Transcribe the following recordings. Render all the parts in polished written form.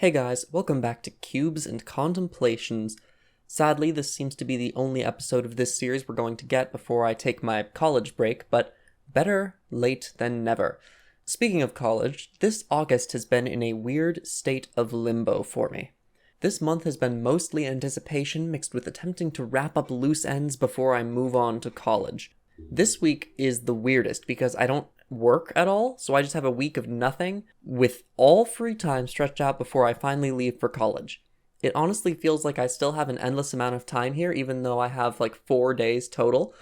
Hey guys, welcome back to Cubes and Contemplations. Sadly, this seems to be the only episode of this series we're going to get before I take my college break, but better late than never. Speaking of college, this August has been in a weird state of limbo for me. This month has been mostly anticipation mixed with attempting to wrap up loose ends before I move on to college. This week is the weirdest because I don't work at all, so I just have a week of nothing with all free time stretched out before I finally leave for college. It honestly feels like I still have an endless amount of time here, even though I have like 4 days total,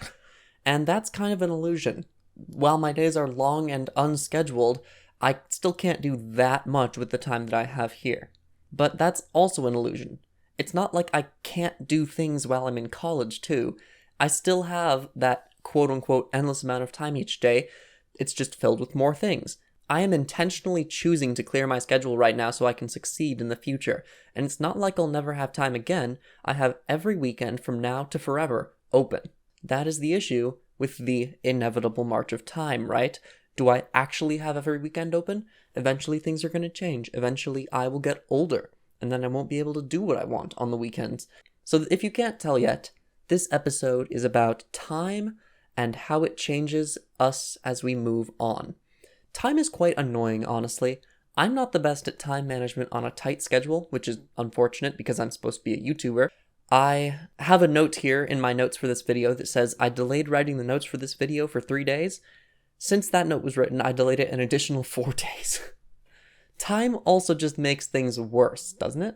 and that's kind of an illusion. While my days are long and unscheduled, I still can't do that much with the time that I have here. But that's also an illusion. It's not like I can't do things while I'm in college too. I still have that quote-unquote endless amount of time each day. It's just filled with more things. I am intentionally choosing to clear my schedule right now so I can succeed in the future. And it's not like I'll never have time again. I have every weekend from now to forever open. That is the issue with the inevitable march of time, right? Do I actually have every weekend open? Eventually things are going to change. Eventually I will get older. And then I won't be able to do what I want on the weekends. So if you can't tell yet, this episode is about time and how it changes us as we move on. Time is quite annoying, honestly. I'm not the best at time management on a tight schedule, which is unfortunate because I'm supposed to be a YouTuber. I have a note here in my notes for this video that says I delayed writing the notes for this video for 3 days. Since that note was written, I delayed it an additional 4 days. Time also just makes things worse, doesn't it?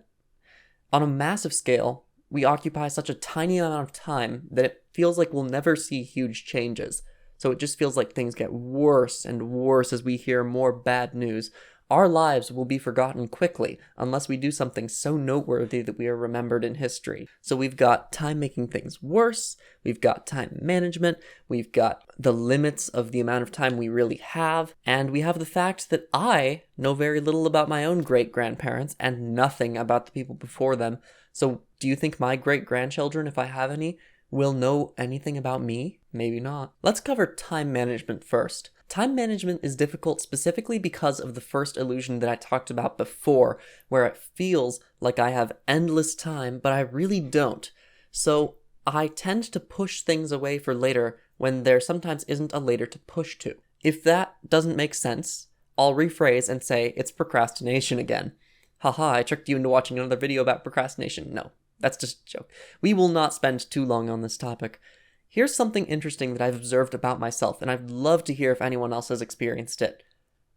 On a massive scale, we occupy such a tiny amount of time that it feels like we'll never see huge changes. So it just feels like things get worse and worse as we hear more bad news. Our lives will be forgotten quickly unless we do something so noteworthy that we are remembered in history. So we've got time making things worse, we've got time management, we've got the limits of the amount of time we really have, and we have the fact that I know very little about my own great-grandparents and nothing about the people before them. So do you think my great-grandchildren, if I have any, will know anything about me? Maybe not. Let's cover time management first. Time management is difficult specifically because of the first illusion that I talked about before, where it feels like I have endless time, but I really don't. So I tend to push things away for later when there sometimes isn't a later to push to. If that doesn't make sense, I'll rephrase and say it's procrastination again. Haha, I tricked you into watching another video about procrastination. No, that's just a joke. We will not spend too long on this topic. Here's something interesting that I've observed about myself, and I'd love to hear if anyone else has experienced it.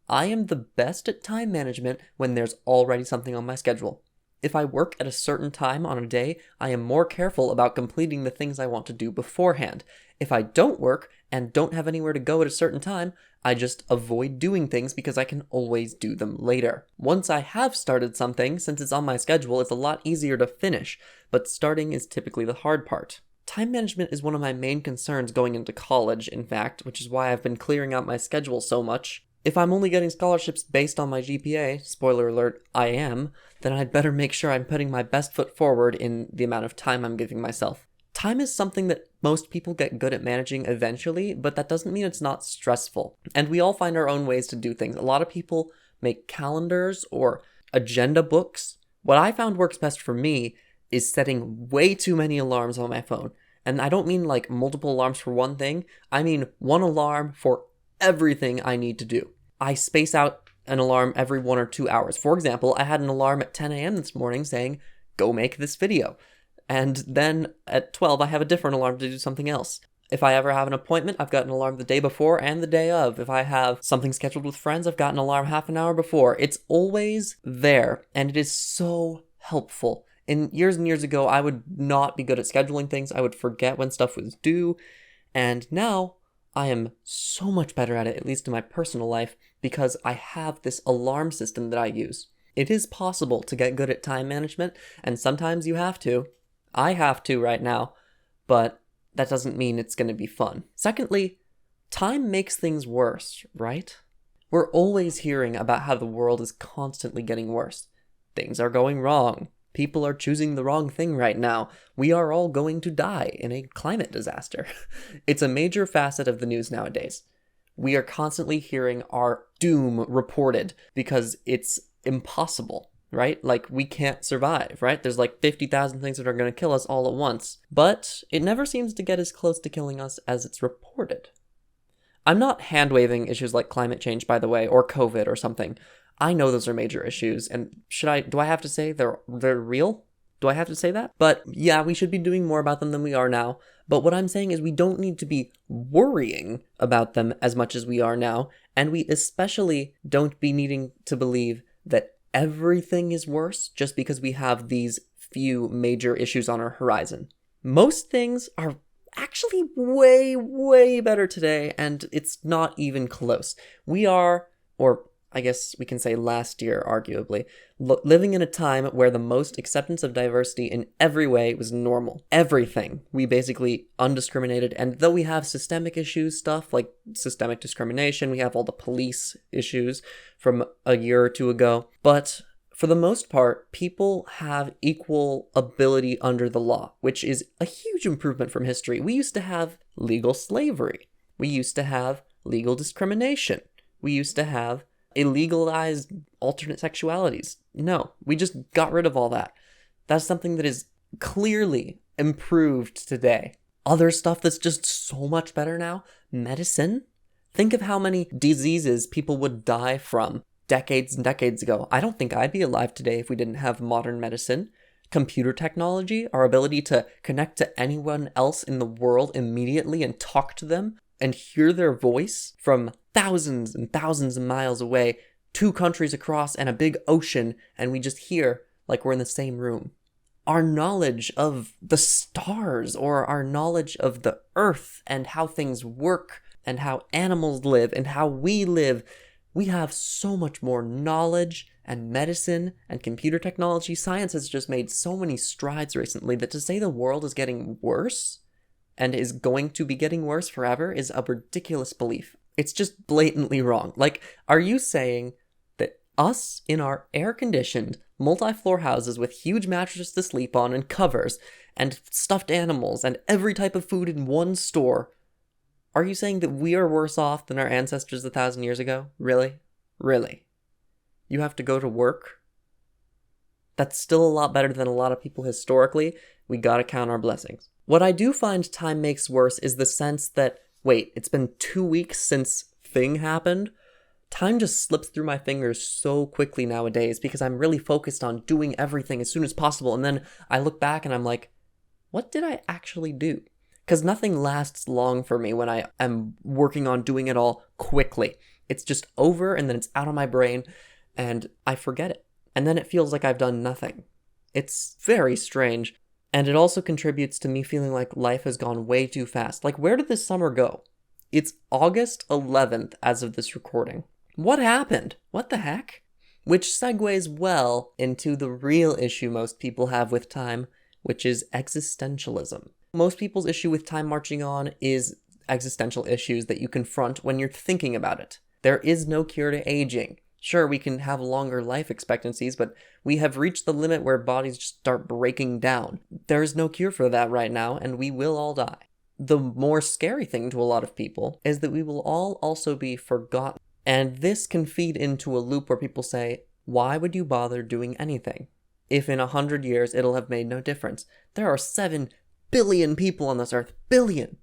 I am the best at time management when there's already something on my schedule. If I work at a certain time on a day, I am more careful about completing the things I want to do beforehand. If I don't work and don't have anywhere to go at a certain time, I just avoid doing things because I can always do them later. Once I have started something, since it's on my schedule, it's a lot easier to finish, but starting is typically the hard part. Time management is one of my main concerns going into college, in fact, which is why I've been clearing out my schedule so much. If I'm only getting scholarships based on my GPA, spoiler alert, I am, then I'd better make sure I'm putting my best foot forward in the amount of time I'm giving myself. Time is something that most people get good at managing eventually, but that doesn't mean it's not stressful. And we all find our own ways to do things. A lot of people make calendars or agenda books. What I found works best for me is setting way too many alarms on my phone. And I don't mean like multiple alarms for one thing. I mean one alarm for everything I need to do. I space out an alarm every 1 or 2 hours. For example, I had an alarm at 10 a.m. this morning saying, go make this video. And then at 12, I have a different alarm to do something else. If I ever have an appointment, I've got an alarm the day before and the day of. If I have something scheduled with friends, I've got an alarm half an hour before. It's always there, and it is so helpful. In years and years ago, I would not be good at scheduling things. I would forget when stuff was due. And now I am so much better at it, at least in my personal life, because I have this alarm system that I use. It is possible to get good at time management, and sometimes you have to. I have to right now, but that doesn't mean it's going to be fun. Secondly, time makes things worse, right? We're always hearing about how the world is constantly getting worse. Things are going wrong. People are choosing the wrong thing right now. We are all going to die in a climate disaster. It's a major facet of the news nowadays. We are constantly hearing our doom reported because it's impossible, right? Like, we can't survive, right? There's like 50,000 things that are going to kill us all at once. But it never seems to get as close to killing us as it's reported. I'm not hand-waving issues like climate change, by the way, or COVID or something. I know those are major issues, and do I have to say they're real? Do I have to say that? But yeah, we should be doing more about them than we are now. But what I'm saying is we don't need to be worrying about them as much as we are now, and we especially don't be needing to believe that everything is worse just because we have these few major issues on our horizon. Most things are actually way, way better today, and it's not even close. We are, or I guess we can say last year, arguably, living in a time where the most acceptance of diversity in every way was normal. Everything. We basically undiscriminated, and though we have systemic issues, stuff like systemic discrimination, we have all the police issues from a year or two ago, but for the most part, people have equal ability under the law, which is a huge improvement from history. We used to have legal slavery. We used to have legal discrimination. We used to have illegalized alternate sexualities. No, we just got rid of all that. That's something that is clearly improved today. Other stuff that's just so much better now, medicine. Think of how many diseases people would die from decades and decades ago. I don't think I'd be alive today if we didn't have modern medicine. Computer technology, our ability to connect to anyone else in the world immediately and talk to them and hear their voice from thousands and thousands of miles away, 2 countries across and a big ocean, and we just hear like we're in the same room. Our knowledge of the stars, or our knowledge of the earth and how things work and how animals live and how we live. We have so much more knowledge and medicine and computer technology. Science has just made so many strides recently that to say the world is getting worse and is going to be getting worse forever is a ridiculous belief. It's just blatantly wrong. Like, are you saying that us in our air-conditioned, multi-floor houses with huge mattresses to sleep on and covers and stuffed animals and every type of food in one store, are you saying that we are worse off than our ancestors 1,000 years ago? Really? Really? You have to go to work? That's still a lot better than a lot of people historically. We gotta count our blessings. What I do find time makes worse is the sense that, wait, it's been 2 weeks since thing happened? Time just slips through my fingers so quickly nowadays because I'm really focused on doing everything as soon as possible, and then I look back and I'm like, what did I actually do? Because nothing lasts long for me when I am working on doing it all quickly. It's just over and then it's out of my brain and I forget it. And then it feels like I've done nothing. It's very strange. And it also contributes to me feeling like life has gone way too fast. Like, where did this summer go? It's August 11th as of this recording. What happened? What the heck? Which segues well into the real issue most people have with time, which is existentialism. Most people's issue with time marching on is existential issues that you confront when you're thinking about it. There is no cure to aging. Sure, we can have longer life expectancies, but we have reached the limit where bodies just start breaking down. There is no cure for that right now, and we will all die. The more scary thing to a lot of people is that we will all also be forgotten. And this can feed into a loop where people say, why would you bother doing anything? If in 100 years it'll have made no difference. There are 7 billion people on this earth. Billion.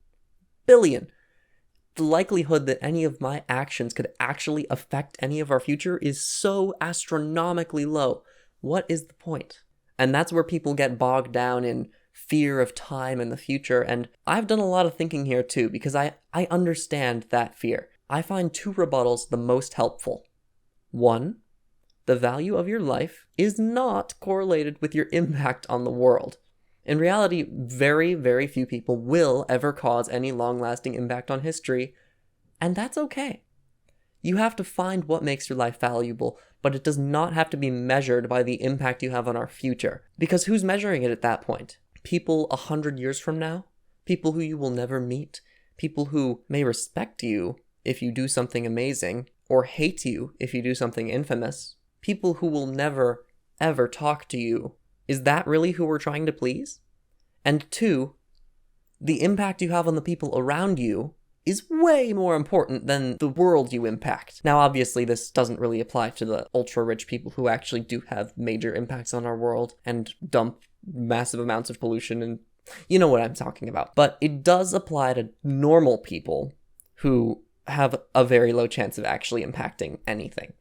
The likelihood that any of my actions could actually affect any of our future is so astronomically low. What is the point? And that's where people get bogged down in fear of time and the future. And I've done a lot of thinking here too, because I understand that fear. I find 2 rebuttals the most helpful. 1, the value of your life is not correlated with your impact on the world. In reality, very, very few people will ever cause any long-lasting impact on history, and that's okay. You have to find what makes your life valuable, but it does not have to be measured by the impact you have on our future. Because who's measuring it at that point? People 100 years from now? People who you will never meet? People who may respect you if you do something amazing, or hate you if you do something infamous? People who will never, ever talk to you. Is that really who we're trying to please? And 2, the impact you have on the people around you is way more important than the world you impact. Now, obviously, this doesn't really apply to the ultra-rich people who actually do have major impacts on our world and dump massive amounts of pollution, and you know what I'm talking about. But it does apply to normal people who have a very low chance of actually impacting anything.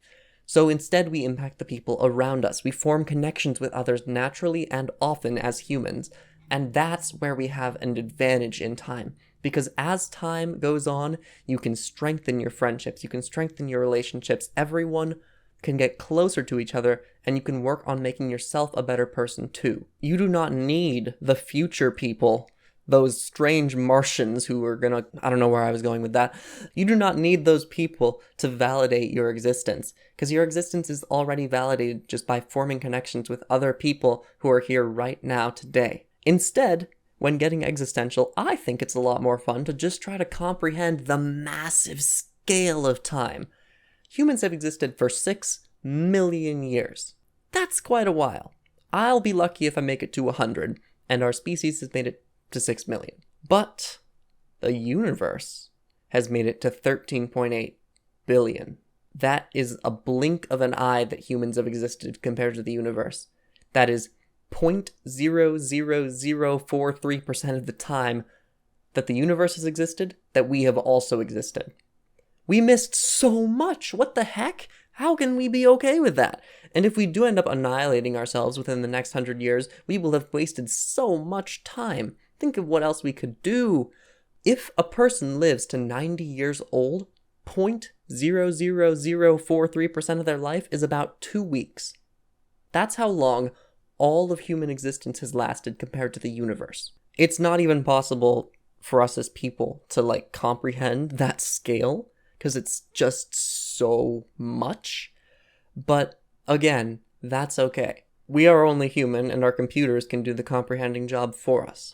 So instead, we impact the people around us. We form connections with others naturally and often as humans, and that's where we have an advantage in time. Because as time goes on, you can strengthen your friendships, you can strengthen your relationships, everyone can get closer to each other, and you can work on making yourself a better person too. You do not need the future people, those strange Martians who are gonna, I don't know where I was going with that. You do not need those people to validate your existence, because your existence is already validated just by forming connections with other people who are here right now today. Instead, when getting existential, I think it's a lot more fun to just try to comprehend the massive scale of time. Humans have existed for 6 million years. That's quite a while. I'll be lucky if I make it to 100, and our species has made it to 6 million. But the universe has made it to 13.8 billion. That is a blink of an eye that humans have existed compared to the universe. That is 0.00043% of the time that the universe has existed, that we have also existed. We missed so much. What the heck? How can we be okay with that? And if we do end up annihilating ourselves within the next 100 years, we will have wasted so much time. Think of what else we could do. If a person lives to 90 years old, 0.00043% of their life is about 2 weeks. That's how long all of human existence has lasted compared to the universe. It's not even possible for us as people to comprehend that scale, because it's just so much. But again, that's okay. We are only human, and our computers can do the comprehending job for us.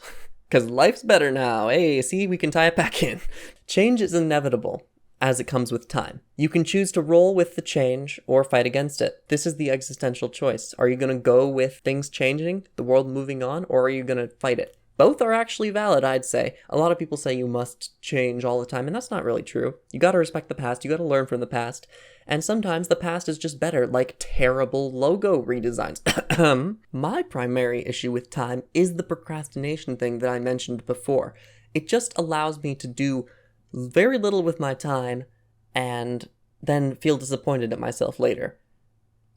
Because life's better now. Hey, see, we can tie it back in. Change is inevitable, as it comes with time. You can choose to roll with the change or fight against it. This is the existential choice. Are you going to go with things changing, the world moving on, or are you going to fight it? Both are actually valid, I'd say. A lot of people say you must change all the time, and that's not really true. You gotta respect the past, you gotta learn from the past, and sometimes the past is just better, like terrible logo redesigns. My primary issue with time is the procrastination thing that I mentioned before. It just allows me to do very little with my time, and then feel disappointed at myself later.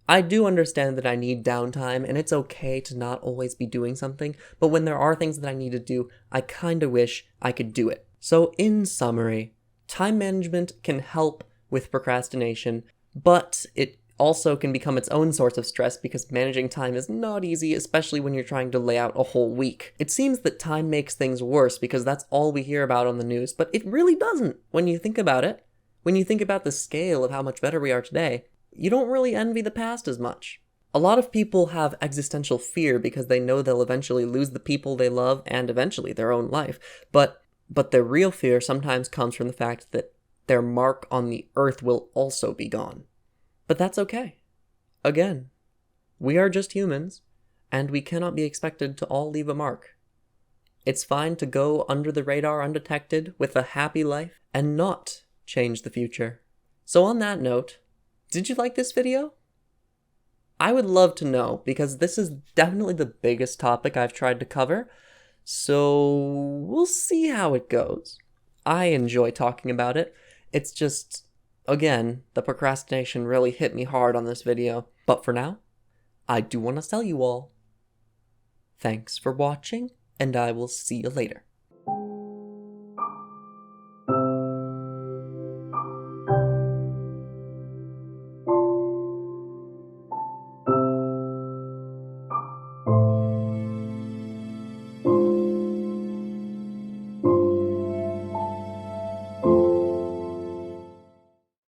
I do understand that I need downtime, and it's okay to not always be doing something, but when there are things that I need to do, I kinda wish I could do it. So in summary, time management can help with procrastination, but it also can become its own source of stress because managing time is not easy, especially when you're trying to lay out a whole week. It seems that time makes things worse because that's all we hear about on the news, but it really doesn't when you think about it. When you think about the scale of how much better we are today, you don't really envy the past as much. A lot of people have existential fear because they know they'll eventually lose the people they love and eventually their own life. But their real fear sometimes comes from the fact that their mark on the earth will also be gone. But that's okay. Again, we are just humans, and we cannot be expected to all leave a mark. It's fine to go under the radar undetected with a happy life and not change the future. So on that note, did you like this video? I would love to know, because this is definitely the biggest topic I've tried to cover, so we'll see how it goes. I enjoy talking about it. It's just, again, the procrastination really hit me hard on this video. But for now, I do want to tell you all, thanks for watching, and I will see you later.